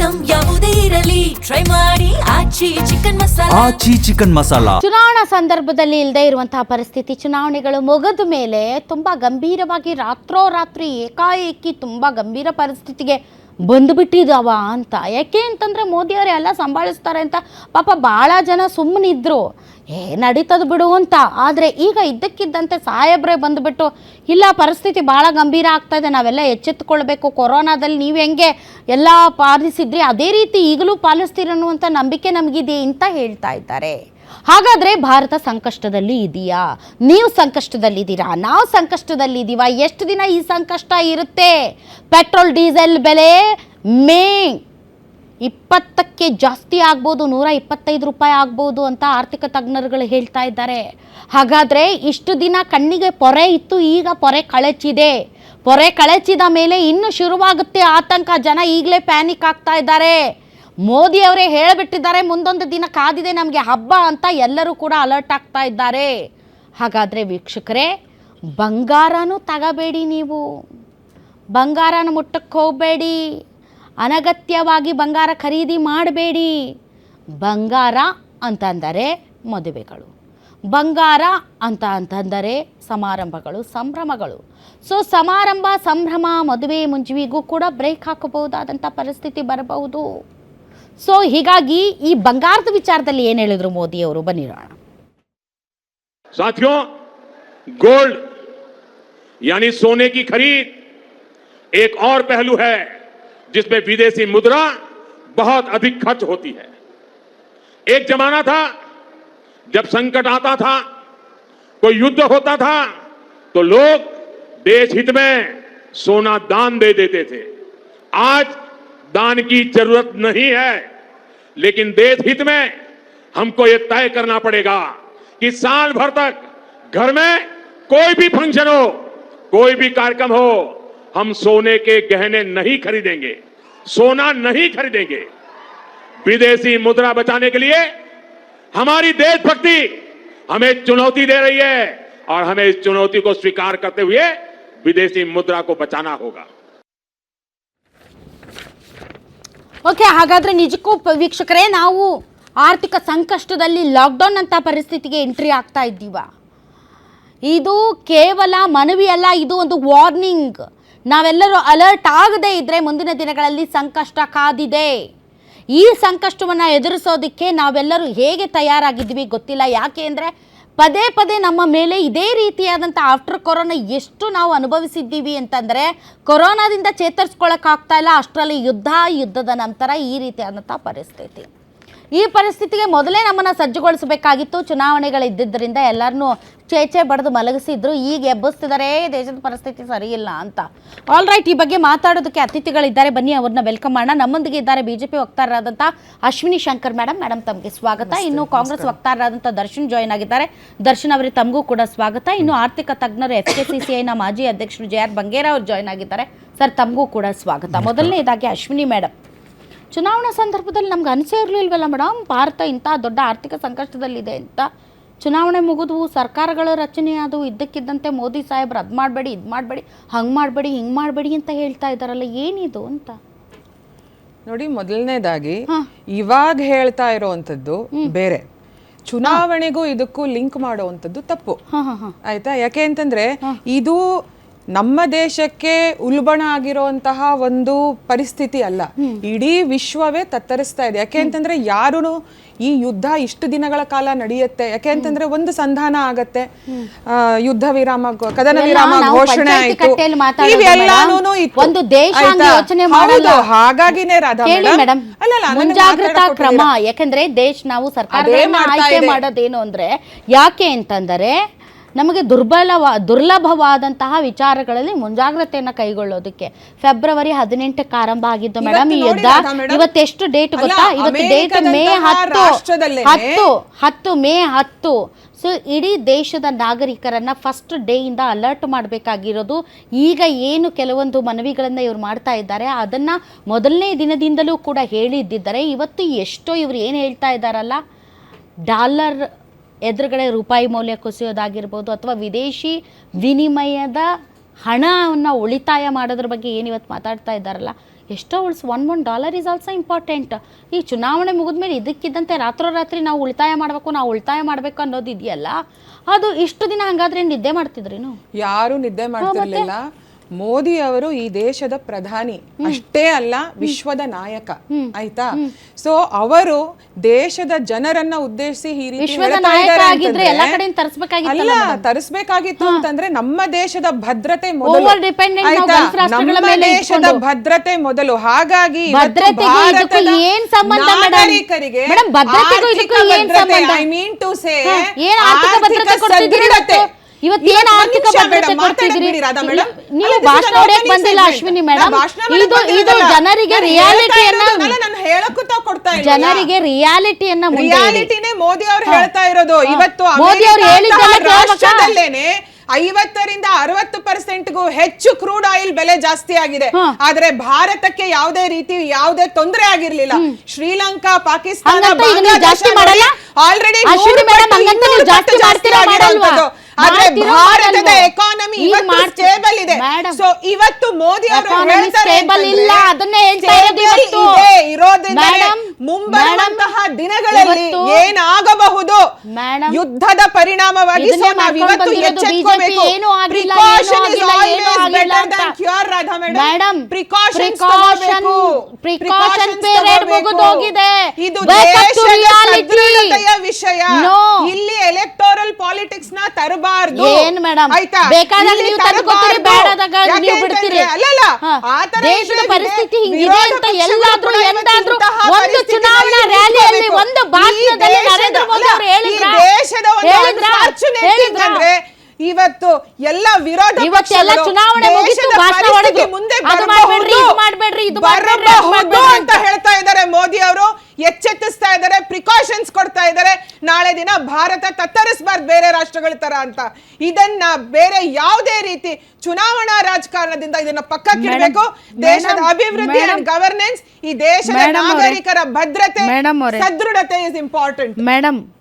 Item ಯಾವುದೇ ಇರಲಿ try ಮಾಡಿ ಆಚಿ ಚಿಕನ್ ಮಸಾಲಾ. ಆಚಿ ಚಿಕನ್ ಮಸಾಲಾ. ಚುನಾವಣಾ ಸಂದರ್ಭದಲ್ಲಿ ಇಲ್ಲದೆ ಇರುವಂತಹ ಪರಿಸ್ಥಿತಿ, ಚುನಾವಣೆಗಳು ಮುಗಿದ ಮೇಲೆ ತುಂಬಾ ಗಂಭೀರವಾಗಿ ರಾತ್ರೋರಾತ್ರಿ ಏಕಾಏಕಿ ತುಂಬಾ ಗಂಭೀರ ಪರಿಸ್ಥಿತಿಗೆ ಬಂದುಬಿಟ್ಟಿದ್ದಾವ ಅಂತ. ಯಾಕೆ ಅಂತಂದರೆ ಮೋದಿಯವರೇ ಎಲ್ಲ ಸಂಭಾಳಿಸ್ತಾರೆ ಅಂತ ಪಾಪ ಭಾಳ ಜನ ಸುಮ್ಮನಿದ್ರು, ನಡೀತದ ಬಿಡು ಅಂತ. ಆದರೆ ಈಗ ಇದ್ದಕ್ಕಿದ್ದಂತೆ ಸಾಹೇಬ್ರೆ ಬಂದುಬಿಟ್ಟು ಇಲ್ಲ ಪರಿಸ್ಥಿತಿ ಭಾಳ ಗಂಭೀರ ಆಗ್ತಾಯಿದೆ, ನಾವೆಲ್ಲ ಎಚ್ಚೆತ್ತುಕೊಳ್ಬೇಕು, ಕೊರೋನಾದಲ್ಲಿ ನೀವು ಹೆಂಗೆ ಎಲ್ಲ ಪಾಲಿಸಿದ್ರಿ ಅದೇ ರೀತಿ ಈಗಲೂ ಪಾಲಿಸ್ತೀರನ್ನುವಂಥ ನಂಬಿಕೆ ನಮಗಿದೆ ಅಂತ ಹೇಳ್ತಾ ಇದ್ದಾರೆ. ಹಾಗಾದರೆ ಭಾರತ ಸಂಕಷ್ಟದಲ್ಲಿ ಇದೆಯಾ? ನೀವು ಸಂಕಷ್ಟದಲ್ಲಿದ್ದೀರಾ, ನಾವು ಸಂಕಷ್ಟದಲ್ಲಿದ್ದೀವಾ? ಎಷ್ಟು ದಿನ ಈ ಸಂಕಷ್ಟ ಇರುತ್ತೆ? ಪೆಟ್ರೋಲ್ ಡೀಸೆಲ್ ಬೆಲೆ ಮೇ 20ಕ್ಕೆ ಜಾಸ್ತಿ ಆಗ್ಬೋದು, 125 ರೂಪಾಯಿ ಆಗ್ಬೋದು ಅಂತ ಆರ್ಥಿಕ ತಜ್ಞರುಗಳು ಹೇಳ್ತಾ ಇದ್ದಾರೆ. ಹಾಗಾದರೆ ಇಷ್ಟು ದಿನ ಕಣ್ಣಿಗೆ ಪೊರೆ ಇತ್ತು, ಈಗ ಪೊರೆ ಕಳಚಿದೆ. ಪೊರೆ ಕಳಚಿದ ಮೇಲೆ ಇನ್ನು ಶುರುವಾಗುತ್ತೆ ಆತಂಕ. ಜನ ಈಗಲೇ ಪ್ಯಾನಿಕ್ ಆಗ್ತಾ ಇದ್ದಾರೆ. ಮೋದಿಯವರೇ ಹೇಳಿಬಿಟ್ಟಿದ್ದಾರೆ ಮುಂದೊಂದು ದಿನ ಕಾದಿದೆ ನಮಗೆ ಹಬ್ಬ ಅಂತ. ಎಲ್ಲರೂ ಕೂಡ ಅಲರ್ಟ್ ಆಗ್ತಾ ಇದ್ದಾರೆ. ಹಾಗಾದರೆ ವೀಕ್ಷಕರೇ, ಬಂಗಾರನೂ ತಗೋಬೇಡಿ, ನೀವು ಬಂಗಾರನ ಮುಟ್ಟಕ್ಕೆ ಹೋಗಬೇಡಿ, ಅನಗತ್ಯವಾಗಿ ಬಂಗಾರ ಖರೀದಿ ಮಾಡಬೇಡಿ. ಬಂಗಾರ ಅಂತಂದರೆ ಮದುವೆಗಳು, ಬಂಗಾರ ಅಂತಂದರೆ ಸಮಾರಂಭಗಳು, ಸಂಭ್ರಮಗಳು. ಸೊ ಸಮಾರಂಭ, ಸಂಭ್ರಮ, ಮದುವೆ ಮುಂಜಿವಿಗೂ ಕೂಡ ಬ್ರೇಕ್ ಹಾಕಬಹುದಾದಂಥ ಪರಿಸ್ಥಿತಿ ಬರಬಹುದು. ಸೊ ಹೀಗಾಗಿ ಈ ಬಂಗಾರದ ವಿಚಾರದಲ್ಲಿ ಏನು ಹೇಳಿದ್ರು ಮೋದಿಯವರು, ಬನ್ನಿರೋಣ. साथियों, गोल्ड यानी सोने की खरीद एक और पहलू है जिसमें विदेशी मुद्रा बहुत अधिक खर्च होती है. एक जमाना था जब संकट आता था, कोई युद्ध होता था, तो लोग देश हित में सोना दान दे देते थे. आज दान की जरूरत नहीं है, लेकिन देश हित में हमको यह तय करना पड़ेगा कि साल भर तक घर में कोई भी फंक्शन हो, कोई भी कार्यक्रम हो, हम सोने के गहने नहीं खरीदेंगे, सोना नहीं खरीदेंगे. विदेशी मुद्रा बचाने के लिए हमारी देशभक्ति हमें चुनौती दे रही है और हमें इस चुनौती को स्वीकार करते हुए विदेशी मुद्रा को बचाना होगा. ಓಕೆ, ಹಾಗಾದರೆ ನಿಜಕ್ಕೂ ವೀಕ್ಷಕರೇ, ನಾವು ಆರ್ಥಿಕ ಸಂಕಷ್ಟದಲ್ಲಿ ಲಾಕ್ಡೌನ್ ಅಂತ ಪರಿಸ್ಥಿತಿಗೆ ಎಂಟ್ರಿ ಆಗ್ತಾ ಇದ್ದೀವ? ಇದು ಕೇವಲ ಮನವಿ ಅಲ್ಲ, ಇದು ಒಂದು ವಾರ್ನಿಂಗ್. ನಾವೆಲ್ಲರೂ ಅಲರ್ಟ್ ಆಗದೇ ಇದ್ದರೆ ಮುಂದಿನ ದಿನಗಳಲ್ಲಿ ಸಂಕಷ್ಟ ಕಾದಿದೆ. ಈ ಸಂಕಷ್ಟವನ್ನು ಎದುರಿಸೋದಕ್ಕೆ ನಾವೆಲ್ಲರೂ ಹೇಗೆ ತಯಾರಾಗಿದ್ದೀವಿ ಗೊತ್ತಿಲ್ಲ. ಯಾಕೆ ಅಂದರೆ ಪದೇ ಪದೇ ನಮ್ಮ ಮೇಲೆ ಇದೇ ರೀತಿಯಾದಂಥ ಆಫ್ಟರ್ ಕೊರೋನಾ ಎಷ್ಟು ನಾವು ಅನುಭವಿಸಿದ್ದೀವಿ ಅಂತಂದರೆ ಕೊರೋನಾದಿಂದ ಚೇತರಿಸ್ಕೊಳ್ಳೋಕ್ಕಾಗ್ತಾ ಇಲ್ಲ. ಅಷ್ಟರಲ್ಲಿ ಯುದ್ಧದ ನಂತರ ಈ ರೀತಿಯಾದಂಥ ಪರಿಸ್ಥಿತಿ. ಈ ಪರಿಸ್ಥಿತಿಗೆ ಮೊದಲೇ ನಮ್ಮನ್ನು ಸಜ್ಜುಗೊಳಿಸಬೇಕಾಗಿತ್ತು. ಚುನಾವಣೆಗಳಿದ್ದರಿಂದ ಎಲ್ಲರನ್ನೂ ಚೇಚೆ ಬಡಿದು ಮಲಗಿಸಿದ್ರು. ಈಗ ಎಬ್ಬಿಸ್ತಿದ್ದಾರೆ ದೇಶದ ಪರಿಸ್ಥಿತಿ ಸರಿ ಇಲ್ಲ ಅಂತ. ಆಲ್ ರೈಟ್, ಈ ಬಗ್ಗೆ ಮಾತಾಡೋದಕ್ಕೆ ಅತಿಥಿಗಳಿದ್ದಾರೆ, ಬನ್ನಿ ಅವ್ರನ್ನ ವೆಲ್ಕಮ್ ಮಾಡೋಣ. ನಮ್ಮೊಂದಿಗೆ ಇದ್ದಾರೆ ಬಿಜೆಪಿ ವಕ್ತಾರರಾದಂಥ ಅಶ್ವಿನಿ ಶಂಕರ್ ಮೇಡಮ್ ತಮಗೆ ಸ್ವಾಗತ. ಇನ್ನು ಕಾಂಗ್ರೆಸ್ ವಕ್ತಾರರಾದಂಥ ದರ್ಶನ್ ಜಾಯ್ನ್ ಆಗಿದ್ದಾರೆ. ದರ್ಶನ್ ಅವರಿಗೆ ತಮಗೂ ಕೂಡ ಸ್ವಾಗತ. ಇನ್ನು ಆರ್ಥಿಕ ತಜ್ಞರು FKCCIನ ಮಾಜಿ ಅಧ್ಯಕ್ಷರು JR ಬಂಗೇರ ಅವರು ಜಾಯ್ನ್ ಆಗಿದ್ದಾರೆ. ಸರ್, ತಮಗೂ ಕೂಡ ಸ್ವಾಗತ. ಮೊದಲನೇದಾಗಿ ಅಶ್ವಿನಿ ಮೇಡಮ್, ಚುನಾವಣಾ ಸಂದರ್ಭದಲ್ಲಿ ನಮ್ಗೆ ಅನಿಸೇ ಇರಲಿಲ್ವಲ್ಲ ಮೇಡಮ್ ಭಾರತ ಇಂಥ ದೊಡ್ಡ ಆರ್ಥಿಕ ಸಂಕಷ್ಟದಲ್ಲಿದೆ ಅಂತ. ಚುನಾವಣೆ ಮುಗಿದ್ವು, ಸರ್ಕಾರಗಳ ರಚನೆ ಆದವು, ಇದ್ದಕ್ಕಿದ್ದಂತೆ ಮೋದಿ ಸಾಹೇಬ್ರು ಅದು ಮಾಡಬೇಡಿ, ಇದು ಮಾಡಬೇಡಿ, ಹಂಗೆ ಮಾಡಬೇಡಿ, ಹಿಂಗೆ ಮಾಡಬೇಡಿ ಅಂತ ಹೇಳ್ತಾ ಇದ್ದಾರಲ್ಲ, ಏನಿದು ಅಂತ ನೋಡಿ. ಮೊದಲನೇದಾಗಿ ಇವಾಗ ಹೇಳ್ತಾ ಇರೋವಂಥದ್ದು ಬೇರೆ, ಚುನಾವಣೆಗೂ ಇದಕ್ಕೂ ಲಿಂಕ್ ಮಾಡುವಂಥದ್ದು ತಪ್ಪು. ಆಯ್ತಾ? ಯಾಕೆ ಅಂತಂದ್ರೆ ಇದು ನಮ್ಮ ದೇಶಕ್ಕೆ ಉಲ್ಬಣ ಆಗಿರುವಂತಹ ಒಂದು ಪರಿಸ್ಥಿತಿ ಅಲ್ಲ, ಇಡೀ ವಿಶ್ವವೇ ತತ್ತರಿಸ್ತಾ ಇದೆ. ಯಾಕೆ ಅಂತಂದ್ರೆ ಯಾರು ಈ ಯುದ್ಧ ಇಷ್ಟು ದಿನಗಳ ಕಾಲ ನಡೆಯುತ್ತೆ, ಯಾಕೆ ಅಂತಂದ್ರೆ ಒಂದು ಸಂಧಾನ ಆಗತ್ತೆ, ಯುದ್ಧ ವಿರಾಮ, ಕದನ ವಿರಾಮ ಘೋಷಣೆ ಆಯ್ತು, ಇವೆಲ್ಲಾನು ಇತ್ತು. ಹಾಗಾಗಿನೇ ರಾಧಾ ಮೇಡಮ್ ಮುಂಜಾಗ್ರತಾ ಕ್ರಮ. ಯಾಕಂದ್ರೆ ನಾವು ಸರ್ಕಾರಗಳನ್ನ ಆಯ್ಕೆ ಮಾಡೋದೇನು ಅಂದ್ರೆ ಯಾಕೆ ಅಂತಂದರೆ ನಮಗೆ ದುರ್ಲಭವಾದಂತಹ ವಿಚಾರಗಳಲ್ಲಿ ಮುಂಜಾಗ್ರತೆಯನ್ನು ಕೈಗೊಳ್ಳೋದಕ್ಕೆ. ಫೆಬ್ರವರಿ 18ಕ್ಕೆ ಆರಂಭ ಆಗಿದ್ದು ಮೇಡಮ್ ಈ ಯುದ್ಧ. ಇವತ್ತೆಷ್ಟು ಡೇಟ್ ಗೊತ್ತಾ? ಇವತ್ತು ಡೇಟ್ ಮೇ 10. ಸೊ ಇಡೀ ದೇಶದ ನಾಗರಿಕರನ್ನು ಫಸ್ಟ್ ಡೇಯಿಂದ ಅಲರ್ಟ್ ಮಾಡಬೇಕಾಗಿರೋದು. ಈಗ ಏನು ಕೆಲವೊಂದು ಮನವಿಗಳನ್ನು ಇವ್ರು ಮಾಡ್ತಾ ಇದ್ದಾರೆ ಅದನ್ನು ಮೊದಲನೇ ದಿನದಿಂದಲೂ ಕೂಡ ಹೇಳಿದ್ದಿದ್ದಾರೆ. ಇವತ್ತು ಎಷ್ಟೋ ಇವ್ರು ಏನು ಹೇಳ್ತಾ ಇದ್ದಾರಲ್ಲ, ಡಾಲರ್ ಎದುರುಗಡೆ ರೂಪಾಯಿ ಮೌಲ್ಯ ಕುಸಿಯೋದಾಗಿರ್ಬೋದು, ಅಥವಾ ವಿದೇಶಿ ವಿನಿಮಯದ ಹಣವನ್ನು ಉಳಿತಾಯ ಮಾಡೋದ್ರ ಬಗ್ಗೆ ಏನು ಇವತ್ತು ಮಾತಾಡ್ತಾ ಇದ್ದಾರಲ್ಲ, ಎಷ್ಟೋ ಉಳಿಸ್ $1 ಈಸ್ ಆಲ್ಸೋ ಇಂಪಾರ್ಟೆಂಟ್. ಈ ಚುನಾವಣೆ ಮುಗಿದ್ಮೇಲೆ ಇದಕ್ಕಿದ್ದಂತೆ ರಾತ್ರೋರಾತ್ರಿ ನಾವು ಉಳಿತಾಯ ಮಾಡಬೇಕು ಅನ್ನೋದು ಇದೆಯಲ್ಲ, ಅದು ಇಷ್ಟು ದಿನ ಹಂಗಾದ್ರೆ ನಿದ್ದೆ ಮಾಡ್ತಿದ್ರೇನು? ಯಾರು ನಿದ್ದೆ ಮಾಡ್ತಿರ್ಲಿಲ್ಲ. ಮೋದಿ ಅವರು ಈ ದೇಶದ ಪ್ರಧಾನಿ ಅಷ್ಟೇ ಅಲ್ಲ, ವಿಶ್ವದ ನಾಯಕ. ಆಯ್ತಾ? ಸೊ ಅವರು ದೇಶದ ಜನರನ್ನ ಉದ್ದೇಶಿಸಿ ಈ ರೀತಿ ಅಲ್ಲ, ತರಿಸ್ಬೇಕಾಗಿತ್ತು ಅಂತಂದ್ರೆ ನಮ್ಮ ದೇಶದ ಭದ್ರತೆ ಮೊದಲು, ನಮ್ಮ ದೇಶದ ಭದ್ರತೆ ಮೊದಲು. ಹಾಗಾಗಿ ಭಾರತದ ನಾಗರಿಕರಿಗೆ ಆರ್ಥಿಕ ಭದ್ರತೆ, ಐ ಮೀನ್ ಟು ಸೇ ಆರ್ಥಿಕ ಸದೃಢತೆ. ಇವತ್ತೇನು ಆರ್ಥಿಕ ಭದ್ರತೆ ಕೊಡ್ತಿದ್ರಿ ನೀವು? ಭಾಷಣ ಹೊಡೆಯಕ್ ಬಂದಿಲ್ಲ ಅಶ್ವಿನಿ ಮೇಡಮ್. ಇದು ಜನರಿಗೆ ರಿಯಾಲಿಟಿಯನ್ನ ರಿಯಾಲಿಟಿನೇ ಮೋದಿ ಅವರು ಹೇಳ್ತಾ ಇರೋದು. ಇವತ್ತು ಮೋದಿ ಅವರು ರಾಷ್ಟ್ರದಲ್ಲೇನೆ 50ರಿಂದ 60%ಗೂ ಹೆಚ್ಚು ಕ್ರೂಡ್ ಆಯಿಲ್ ಬೆಲೆ ಜಾಸ್ತಿ ಆಗಿದೆ. ಆದ್ರೆ ಭಾರತಕ್ಕೆ ಯಾವುದೇ ತೊಂದರೆ ಆಗಿರ್ಲಿಲ್ಲ. ಶ್ರೀಲಂಕಾ, ಪಾಕಿಸ್ತಾನ, ಆಲ್ರೆಡಿ ಜಾಸ್ತಿ ಆಗಿರುವಂತದ್ದು. ಆದ್ರೆ ಭಾರತದ ಎಕಾನಮಿ ಇವತ್ತು ಸ್ಟೇಬಲ್ ಇದೆ. ಸೊ ಇವತ್ತು ಮೋದಿ ಅವರು ಹೇಳ್ತಾರೆ ಇರೋದ್ರಿಂದ ಮುಂಬರುವಂತಹ ದಿನಗಳಲ್ಲಿ ಏನಾಗಬಹುದು ಯುದ್ಧದ ಪರಿಣಾಮವಾಗಿ. ಸೊ ನಾವು ಇವತ್ತು ಎಚ್ಚೆತ್ತುಕೋಬೇಕು. Precaution is always better than cure. Radha madam, precautions ತಗೋಬೇಕು. ಪ್ರಿಕಾಷನ್ ಪೀರಿಯಡ್ ಮುಗಿದೋಗಿದೆ. ಇದು ದೇಶದ ಸದೃಢತೆಯ ವಿಷಯ. ಇಲ್ಲಿ ಎಲೆಕ್ಟೋರಲ್ ಪಾಲಿಟಿಕ್ಸ್ ನ ತರಬಾರದು. ಏನು ಮೇಡಮ್, ಬೇಕಾದಾಗ ನೀವು ತಂದುಕೊಡ್ತೀರಿ, ಬೇಡದಾಗ ನೀವು ಬಿಡ್ತೀರಿ. ಅಲ್ಲಲ್ಲ, ದೇಶದ ಪರಿಸ್ಥಿತಿ ಹಿಂಗಿದೆ ಅಂತ ಎಲ್ಲಾದ್ರೂ ಎಂದಾದ್ರೂ ಒಂದು ಚುನಾವಣಾ ರ್ಯಾಲಿಯಲ್ಲಿ ಒಂದು ಭಾಷಣದಲ್ಲಿ ನರೇಂದ್ರ ಮೋದಿ ಅವರು ಹೇಳಿದ್ರೆ ಇವತ್ತು ಎಲ್ಲ ವಿರೋಧ ಇವತ್ತೆಲ್ಲ ಚುನಾವಣೆ ಮುಗಿತು, ಭಾಷಣ ಹೊಡೆದು ಮುಂದೆ ಅದು ಮಾಡಬೇಡ್ರಿ, ಇದು ಮಾಡಬೇಡ್ರಿ, ಇದು ಮಾಡಬೇಡ್ರಿ ಅಂತ ಹೇಳ್ತಾ ಇದ್ದಾರೆ. ಮೋದಿ ಅವರು ಎಚ್ಚೆತ್ತಿಸ್ತಾ ಇದ್ದಾರೆ, ಪ್ರಿಕಾಷನ್ಸ್ ಕೊಡ್ತಾ ಇದ್ದಾರೆ. ನಾಳೆ ದಿನ ಭಾರತ ತತ್ತರಿಸಬಾರ್ದು ಬೇರೆ ರಾಷ್ಟ್ರಗಳ ತರ ಅಂತ. ಇದನ್ನ ಬೇರೆ ಯಾವುದೇ ರೀತಿ ಚುನಾವಣಾ ರಾಜಕಾರಣದಿಂದ ಇದನ್ನ ಪಕ್ಕಕ್ಕಿಡಬೇಕು. ದೇಶದ ಅಭಿವೃದ್ಧಿ ಅಂಡ್ ಗವರ್ನೆನ್ಸ್, ಈ ದೇಶದ ನಾಗರಿಕರ ಭದ್ರತೆ, ಸದೃಢತೆ ಇಸ್ ಇಂಪಾರ್ಟೆಂಟ್. ಮೇಡಮ್